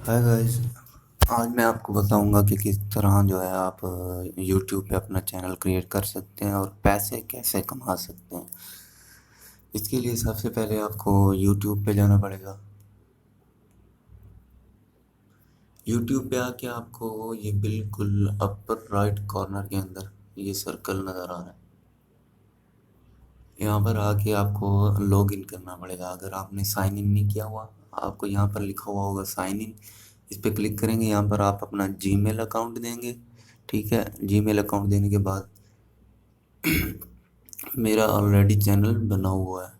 Hi guys. आज मैं आपको बताऊंगा कि किस तरह जो है आप यूट्यूब पे अपना चैनल क्रिएट कर सकते हैं और पैसे कैसे कमा सकते हैं। इसके लिए सबसे पहले आपको यूट्यूब पे जाना पड़ेगा। यूट्यूब पे आके आपको ये बिल्कुल अपर राइट कॉर्नर के अंदर ये सर्कल नज़र आ रहा है। यहाँ पर आके आपको लॉग इन करना पड़ेगा। अगर आपने साइन इन नहीं किया हुआ, आपको यहाँ पर लिखा हुआ होगा साइन इन। इस पर क्लिक करेंगे। यहाँ पर आप अपना जीमेल अकाउंट देंगे। ठीक है, जीमेल अकाउंट देने के बाद मेरा ऑलरेडी चैनल बना हुआ है।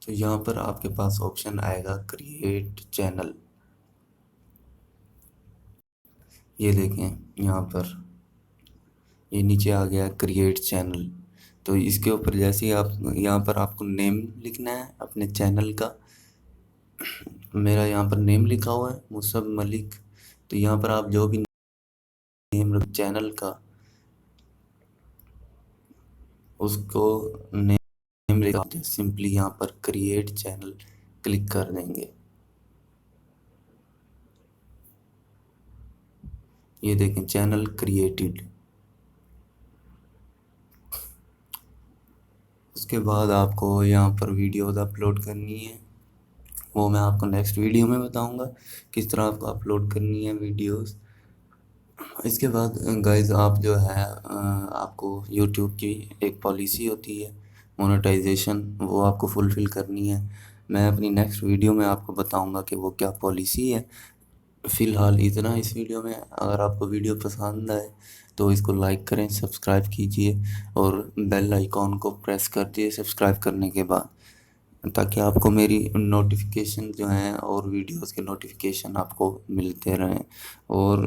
तो यहाँ पर आपके पास ऑप्शन आएगा क्रिएट चैनल। ये देखें, यहाँ पर ये नीचे आ गया क्रिएट चैनल। तो इसके ऊपर जैसे ही आप यहाँ पर आपको नेम लिखना है अपने चैनल का। मेरा यहाँ पर नेम लिखा हुआ है मुसब मलिक। तो यहाँ पर आप जो भी नेम रख चैनल का, उसको नेम लिखा सिंपली यहाँ पर क्रिएट चैनल क्लिक कर देंगे। ये देखें, चैनल क्रिएटेड। उसके बाद आपको यहाँ पर वीडियोस अपलोड करनी है। वो मैं आपको नेक्स्ट वीडियो में बताऊंगा किस तरह आपको अपलोड करनी है वीडियोस। इसके बाद गाइस आप जो है आपको यूट्यूब की एक पॉलिसी होती है मोनेटाइजेशन, वो आपको फुलफ़िल करनी है। मैं अपनी नेक्स्ट वीडियो में आपको बताऊंगा कि वो क्या पॉलिसी है। फ़िलहाल इतना इस वीडियो में। अगर आपको वीडियो पसंद आए तो इसको लाइक करें, सब्सक्राइब कीजिए और बेल आइकॉन को प्रेस कर दिए सब्सक्राइब करने के बाद, ताकि आपको मेरी नोटिफिकेशन जो हैं और वीडियोस के नोटिफिकेशन आपको मिलते रहें। और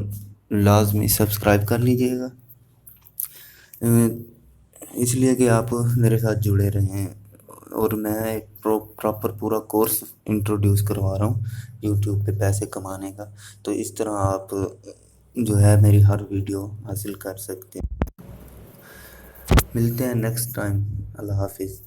लाजमी सब्सक्राइब कर लीजिएगा, इसलिए कि आप मेरे साथ जुड़े रहें। और मैं एक प्रॉपर पूरा कोर्स इंट्रोड्यूस करवा रहा हूँ यूट्यूब पे पैसे कमाने का। तो इस तरह आप जो है मेरी हर वीडियो हासिल कर सकते हैं। मिलते हैं नेक्स्ट टाइम। अल्लाह हाफिज़।